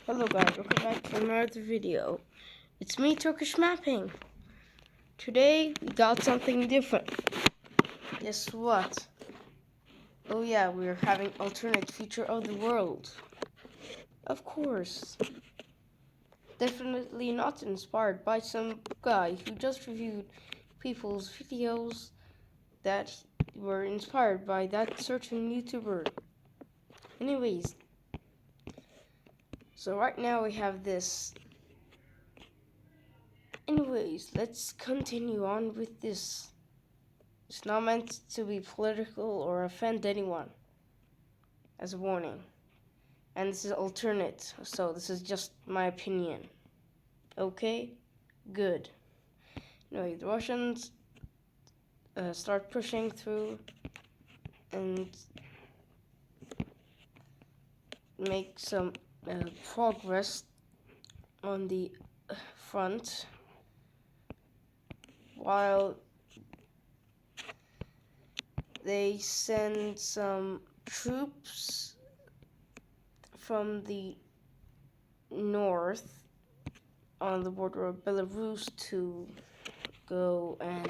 Hello guys, welcome back to another video. It's me, Turkish Mapping. Today we got something different. Guess what? Oh yeah, we're having alternate feature of the world. Of course. Definitely not inspired by some guy who just reviewed people's videos that were inspired by that certain YouTuber. Anyways, so right now we have this. Anyways, let's continue on with this. It's not meant to be political or offend anyone, as a warning. And this is alternate, so this is just my opinion. Okay? Good. Anyway, the Russians start pushing through and make some progress on the front, while they send some troops from the north on the border of Belarus to go and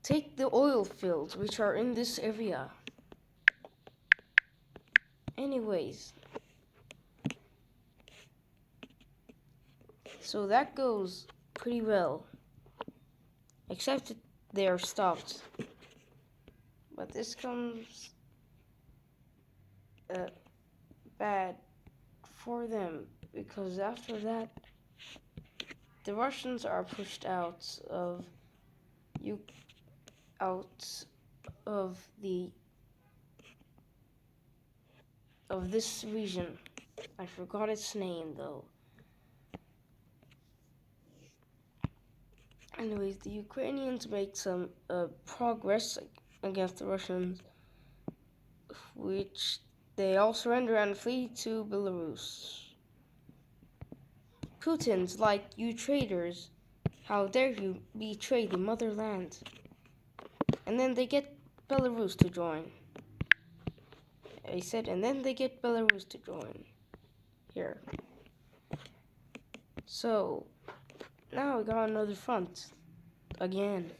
take the oil fields which are in this area. Anyways, so that goes pretty well, except they are stopped. But this comes bad for them, because after that the Russians are pushed out of this region. I forgot its name though. Anyways, the Ukrainians make some progress against the Russians, which they all surrender and flee to Belarus. Putin's like, "You traitors, how dare you betray the motherland?" And then they get Belarus to join. I said, and then they get Belarus to join. Here. So, now we got another front. Again.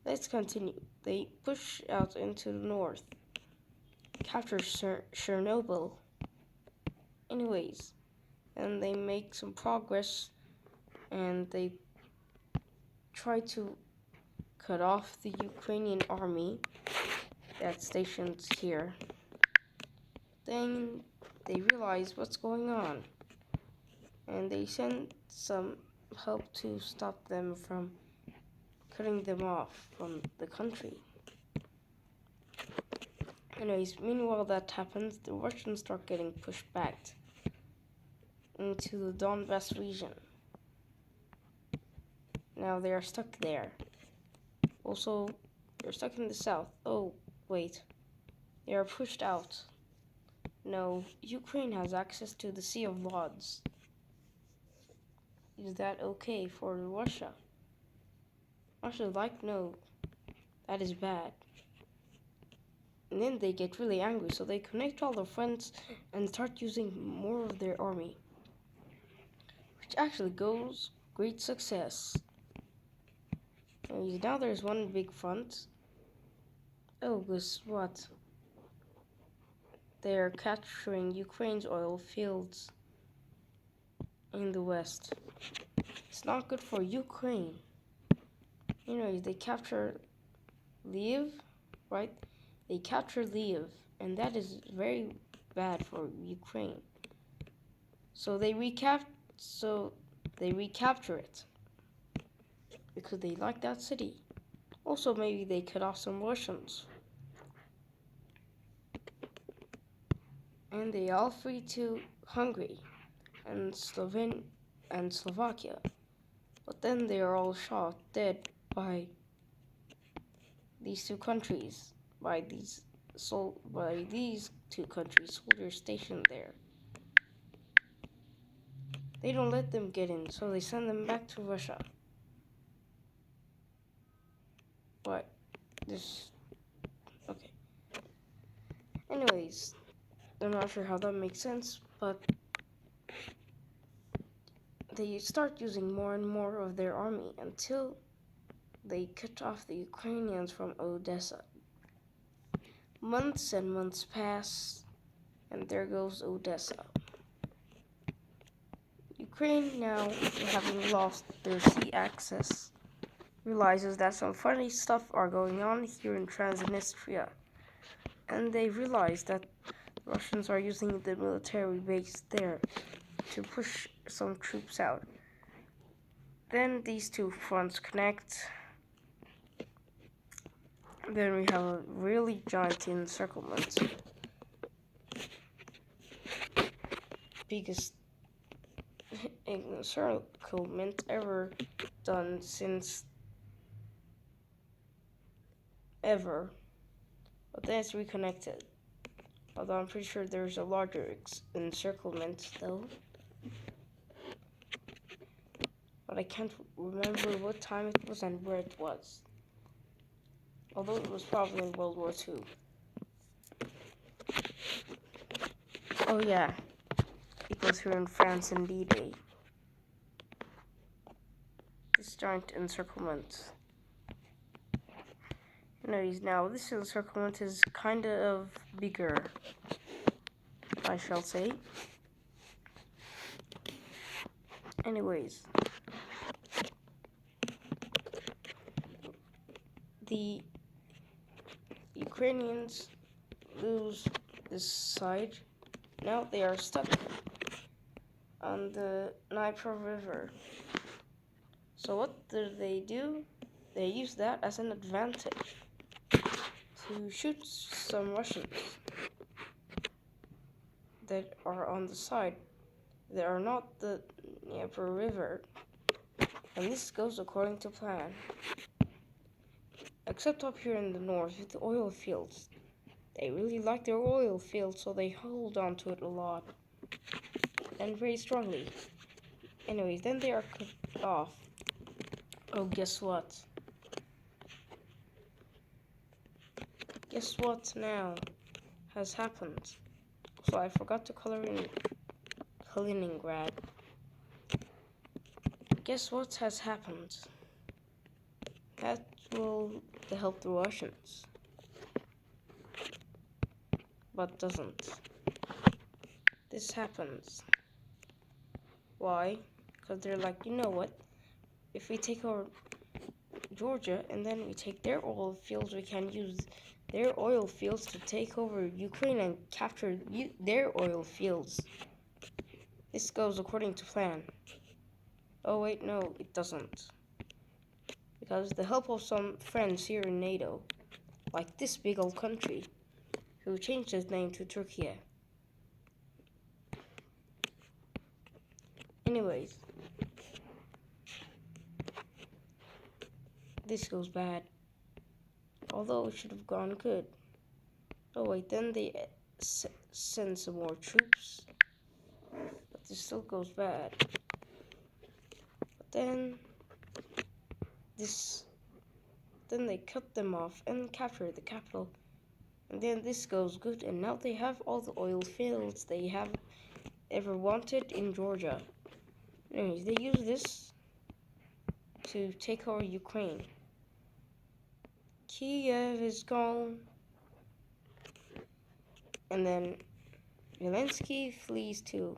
Let's continue. They push out into the north. Capture Chernobyl. Anyways. And they make some progress. And they try to cut off the Ukrainian army that's stationed here. Then they realize what's going on, and they send some help to stop them from cutting them off from the country. Anyways, meanwhile that happens, the Russians start getting pushed back into the Donbass region. Now they are stuck there. Also, they're stuck in the south. Oh, wait. They are pushed out. No, Ukraine has access to the Sea of Lords. Is that okay for Russia? Russia like, no, that is bad. And then they get really angry, so they connect all their friends and start using more of their army, which actually goes great success. And now there's one big front. Oh, guess what? They're capturing Ukraine's oil fields in the west. It's not good for Ukraine. Anyways, they capture Lviv, right? They capture Lviv, and that is very bad for Ukraine. So they recapture it because they like that city. Also, maybe they cut off some Russians, and they all flee to Hungary and Slovakia. But then they are all shot dead by these two countries, by these two countries, soldiers stationed there. They don't let them get in, so they send them back to Russia. But okay. Anyways, I'm not sure how that makes sense, but they start using more and more of their army until they cut off the Ukrainians from Odessa. Months and months pass, and there goes Odessa. Ukraine, now having lost their sea access, realizes that some funny stuff are going on here in Transnistria, and they realize that Russians are using the military base there to push some troops out. Then these two fronts connect. Then we have a really giant encirclement. Biggest encirclement ever done since ever. But then it's reconnected. Although I'm pretty sure there's a larger encirclement though. But I can't remember what time it was and where it was. Although it was probably in World War II. Oh yeah, it was here in France in D-Day. This giant encirclement. Anyways, now this encirclement is kind of bigger, I shall say. Anyways, the Ukrainians lose this side. Now they are stuck on the Dnieper River. So what do? They use that as an advantage to shoot some Russians that are on the side. They are not the Dnieper River. And this goes according to plan. Except up here in the north with the oil fields. They really like their oil fields, so they hold on to it a lot. And very strongly. Anyways, then they are cut off. Oh, guess what? Guess what now has happened? So I forgot to color in Kaliningrad. Guess what has happened? That will help the Russians. But doesn't. This happens. Why? Because they're like, you know what? If we take over Georgia and then we take their oil fields, we can use their oil fields to take over Ukraine and capture their oil fields. This goes according to plan. Oh wait, no, it doesn't. Because the help of some friends here in NATO, like this big old country, who changed his name to Turkey. Anyways, this goes bad. Although it should have gone good. Oh wait, then they send some more troops. But this still goes bad. But then they cut them off and capture the capital. And then this goes good, and now they have all the oil fields they have ever wanted in Georgia. Anyways, they use this to take over Ukraine. Kiev is gone. And then Zelensky flees to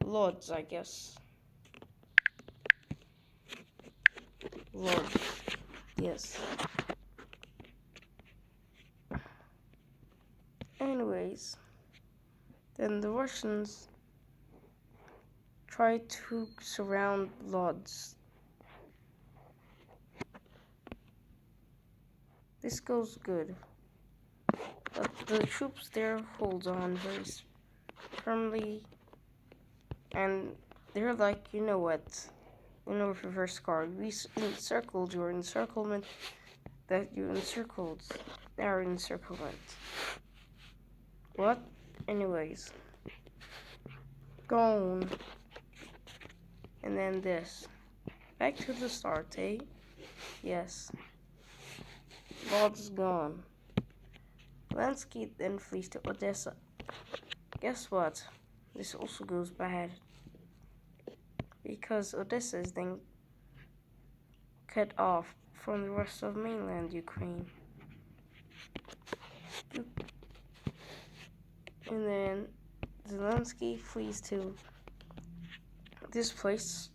Lodz, I guess. Lodz, yes. Anyways, then the Russians try to surround Lodz. This goes good, but the troops there hold on very firmly, and they're like, you know what? You know, reverse guard. We encircled your encirclement that you encircled our encirclement. What? Anyways, gone. And then this. Back to the start, eh? Yes. Lodz gone. Zelensky then flees to Odessa. Guess what? this also goes bad because Odessa is then cut off from the rest of mainland Ukraine. And then Zelensky flees to this place,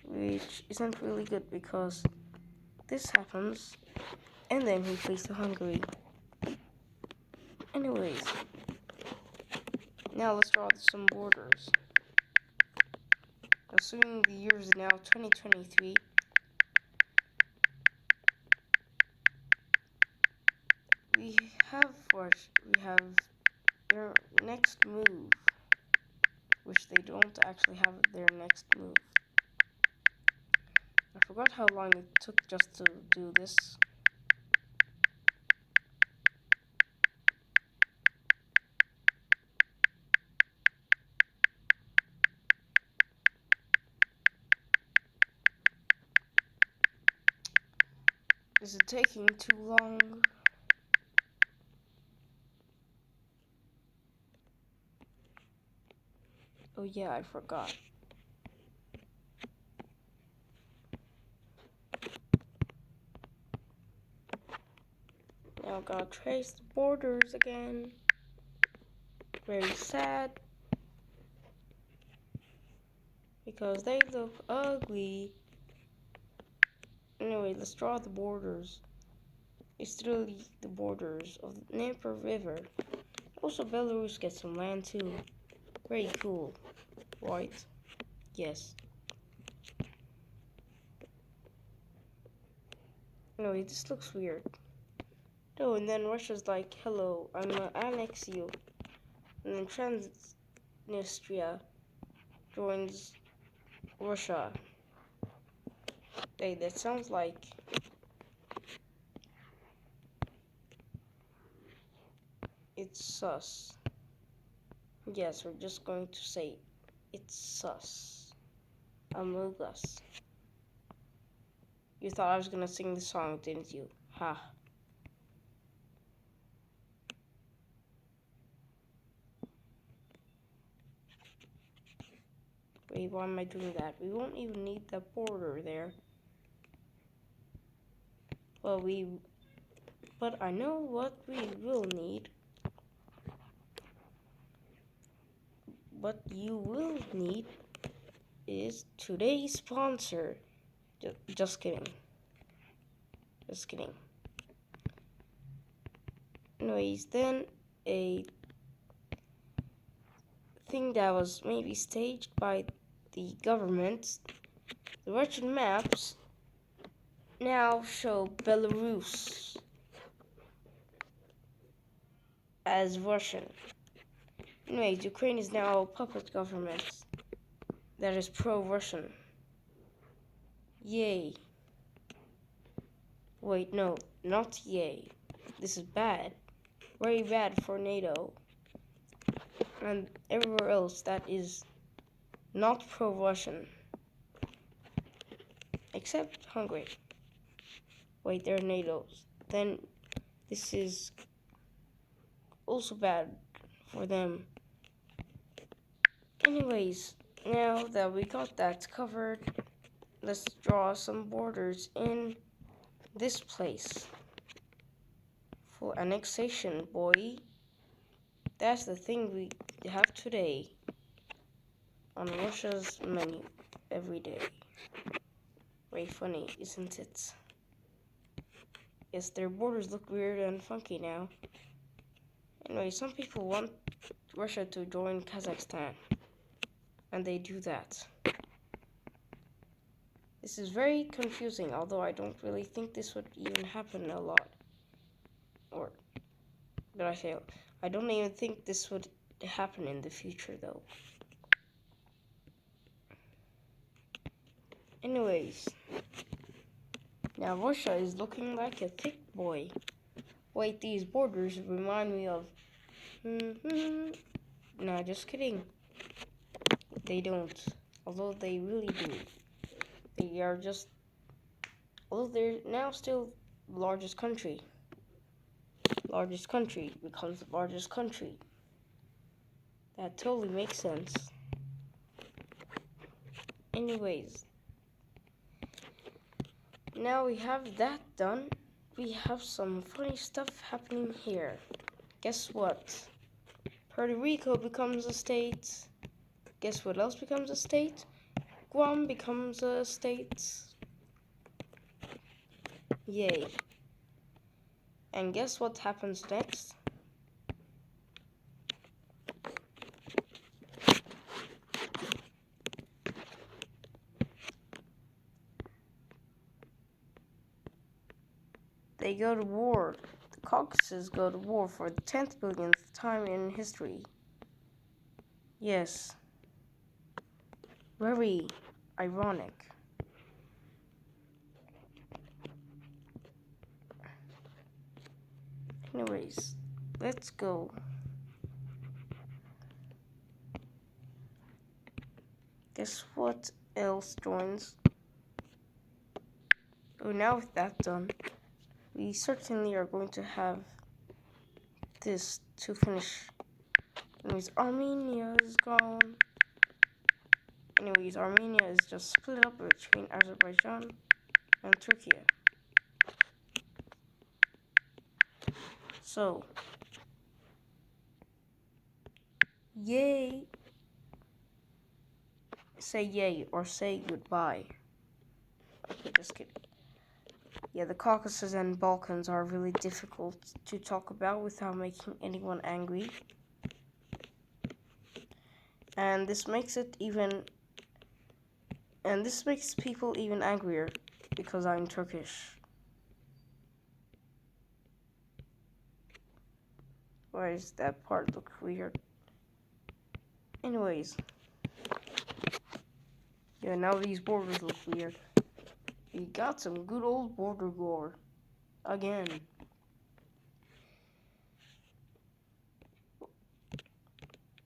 which isn't really good because this happens, and then he flees to Hungary. Anyways, now let's draw some borders. Assuming the year is now 2023, we have their next move, which they don't actually have their next move. I forgot how long it took just to do this. Is it taking too long? Oh yeah, I forgot. Now gotta trace the borders again. Very sad. Because they look ugly. Anyway, let's draw the borders. It's literally the borders of the Dnieper River. Also, Belarus gets some land too. Very cool. Right? Yes. Anyway, this looks weird. Oh, and then Russia's like, hello, I'm gonna annex you. And then Transnistria joins Russia. Hey, that sounds like it's sus. Yes, we're just going to say it's sus. Among Us. You thought I was gonna sing the song, didn't you? Ha. Wait, why am I doing that? We won't even need the border there. But I know what we will need. What you will need is today's sponsor. Just kidding. Just kidding. Anyways, then a thing that was maybe staged by the government. The Russian maps now show Belarus as Russian. Anyways, Ukraine is now a puppet government that is pro-Russian. Yay. Wait, no, not yay. This is bad. Very bad for NATO. And everywhere else that is not pro-Russian. Except Hungary. Wait, they're NATO's. Then this is also bad for them. Anyways, now that we got that covered, let's draw some borders in this place. For annexation, boy. That's the thing we have today on Russia's menu every day. Very funny, isn't it? Yes, their borders look weird and funky now. Anyway, some people want Russia to join Kazakhstan, and they do that. This is very confusing, although I don't really think this would even happen a lot. Or, did I say, I don't even think this would happen in the future, though. Anyways, now Russia is looking like a thick boy. Wait, these borders remind me of... Nah, just kidding. They don't. Although they really do. They are just... Although they're now still the largest country. Largest country becomes the largest country. That totally makes sense. Anyways, now we have that done. We have some funny stuff happening here. Guess what? Puerto Rico becomes a state. Guess what else becomes a state? Guam becomes a state. Yay. And guess what happens next? They go to war. The Caucasus go to war for the 10th billionth time in history. Yes. Very ironic. Anyways, let's go. Guess what else joins? Oh, now with that done, we certainly are going to have this to finish. Anyways, Armenia is gone. Anyways, Armenia is just split up between Azerbaijan and Turkey. So, yay. Say yay or say goodbye. Okay, just kidding. Yeah, the Caucasus and Balkans are really difficult to talk about without making anyone angry. And this makes people even angrier because I'm Turkish. Why does that part look weird? Anyways. Yeah, now these borders look weird. We got some good old border gore. Again.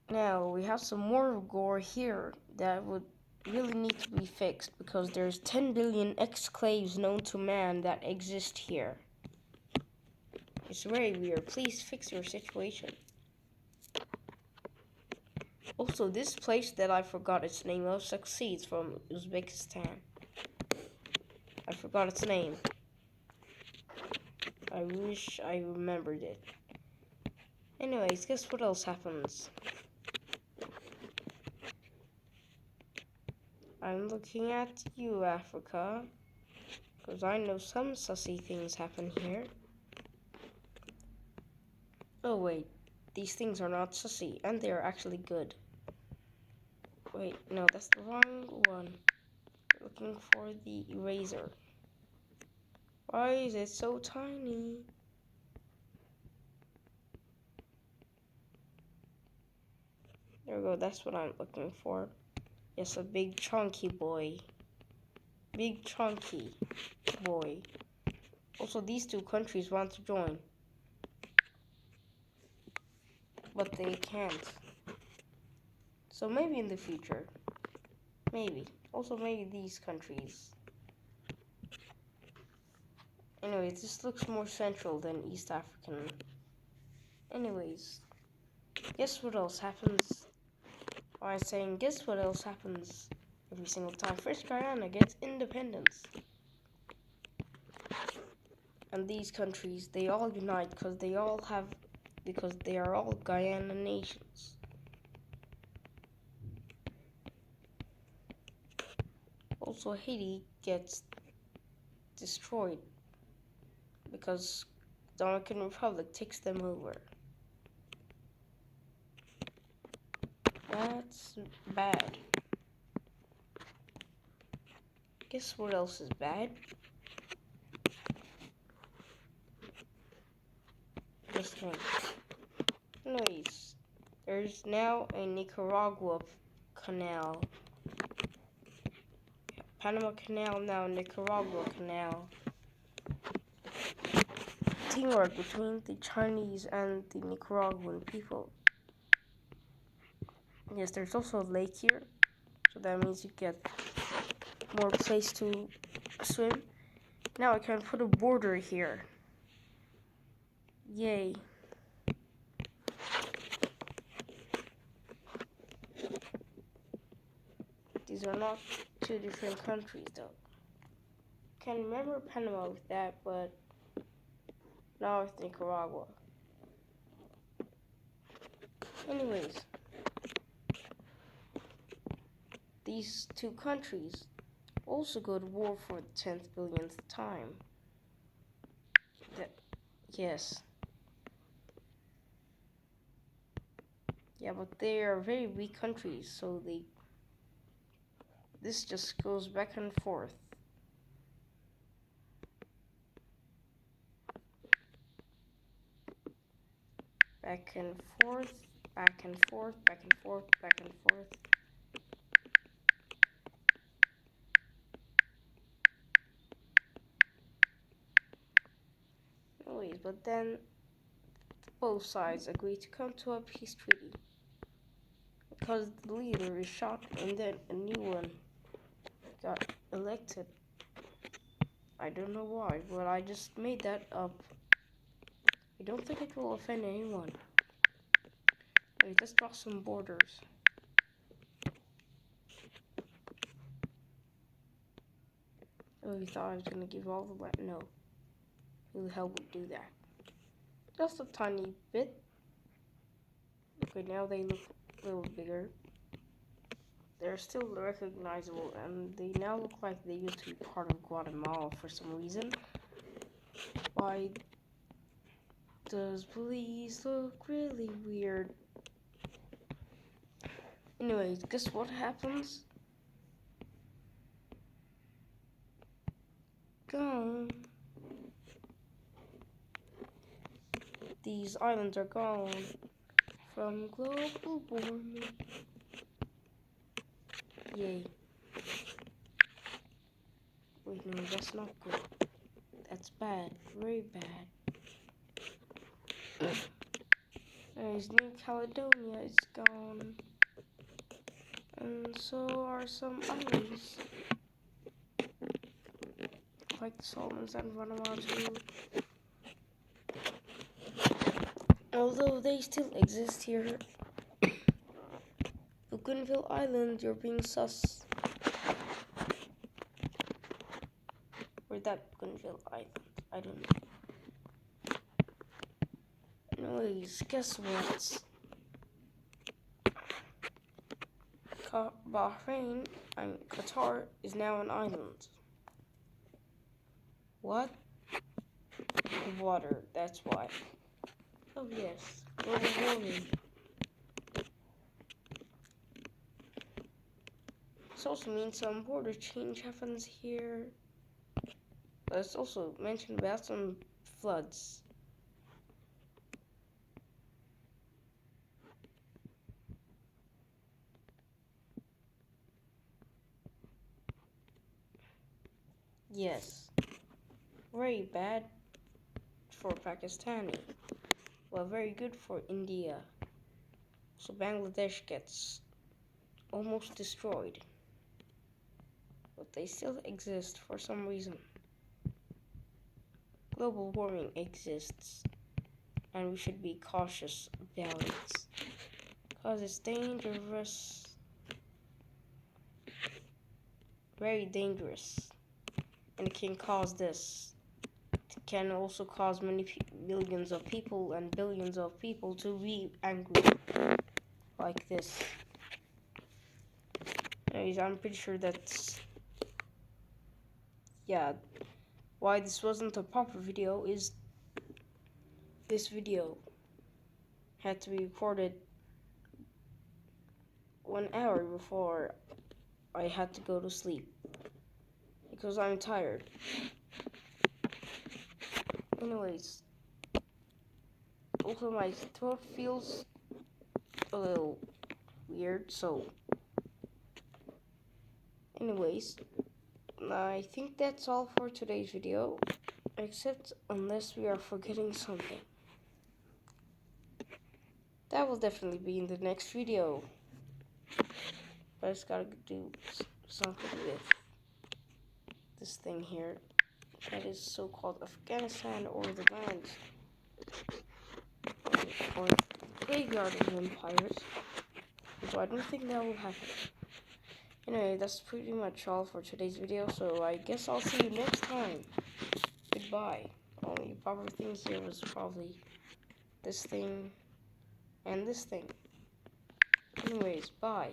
Now, we have some more gore here that would really need to be fixed because there's 10 billion exclaves known to man that exist here. It's very weird. Please fix your situation. Also, this place that I forgot its name of succeeds from Uzbekistan. I forgot its name. I wish I remembered it. Anyways, guess what else happens? I'm looking at you, Africa, because I know some sussy things happen here. Oh wait, these things are not sussy, and they are actually good. Wait, no, that's the wrong one. Looking for the eraser. Why is it so tiny? There we go, that's what I'm looking for. Yes, a big chunky boy. Big chunky boy. Also, these two countries want to join. But they can't. So maybe in the future. Maybe. Also, maybe these countries. Anyways, this looks more central than East African. Anyways, guess what else happens? I'm saying, guess what else happens every single time? First, Guyana gets independence. And these countries, they all unite because they are all Guyana nations. Also, Haiti gets destroyed because the Dominican Republic takes them over. That's bad. Guess what else is bad? Just think. Anyways, there's now a Nicaragua canal. Panama Canal now, Nicaragua Canal. Teamwork between the Chinese and the Nicaraguan people. Yes, there's also a lake here, so that means you get more place to swim. Now I can put a border here. Yay. these are not two different countries though. Can't remember Panama with that, but now it's Nicaragua. Anyways, these two countries also go to war for the 10th billionth time. Yes. Yeah, but they are very weak countries, so this just goes back and forth. Back and forth, back and forth, back and forth, back and forth. Anyways, but then both sides agreed to come to a peace treaty because the leader is shot and then a new one got elected. I don't know why, but I just made that up. I don't think it will offend anyone. Wait, let's draw some borders. Oh, you thought I was gonna give all the land? No. Who the hell would do that? Just a tiny bit. Okay, now they look a little bigger. They're still recognizable, and they now look like they used to be part of Guatemala for some reason. Why does Belize look really weird? Anyways, guess what happens? Gone. These islands are gone from global warming. Yay. Wait, no, that's not good. That's bad. Very bad. Anyways, New Caledonia is gone. And so are some islands. Like the Solomons and Vanuatu. Although they still exist here. Bougainville Island, you're being sus. Where's that Bougainville Island? I don't know. Anyways, guess what? Bahrain and Qatar is now an island. What? Water, that's why. Oh yes, global warming. This also means some border change happens here. Let's also mention about some floods. Yes, very bad for Pakistani, well, very good for India. So Bangladesh gets almost destroyed, but they still exist for some reason. Global warming exists, and we should be cautious about it, because it's dangerous, very dangerous, and it can cause this. It can also cause millions of people and billions of people to be angry, like this. Anyways, I'm pretty sure that's, yeah, why this wasn't a proper video is this video had to be recorded 1 hour before I had to go to sleep because I'm tired. Anyways, also my throat feels a little weird, so anyways, I think that's all for today's video, except unless we are forgetting something. That will definitely be in the next video. But I just gotta do something with this thing here. That is so-called Afghanistan, or the land, or the graveyard of empires. So I don't think that will happen. Anyway, that's pretty much all for today's video, so I guess I'll see you next time. Goodbye. Only proper things here was probably this thing and this thing. Anyways, bye.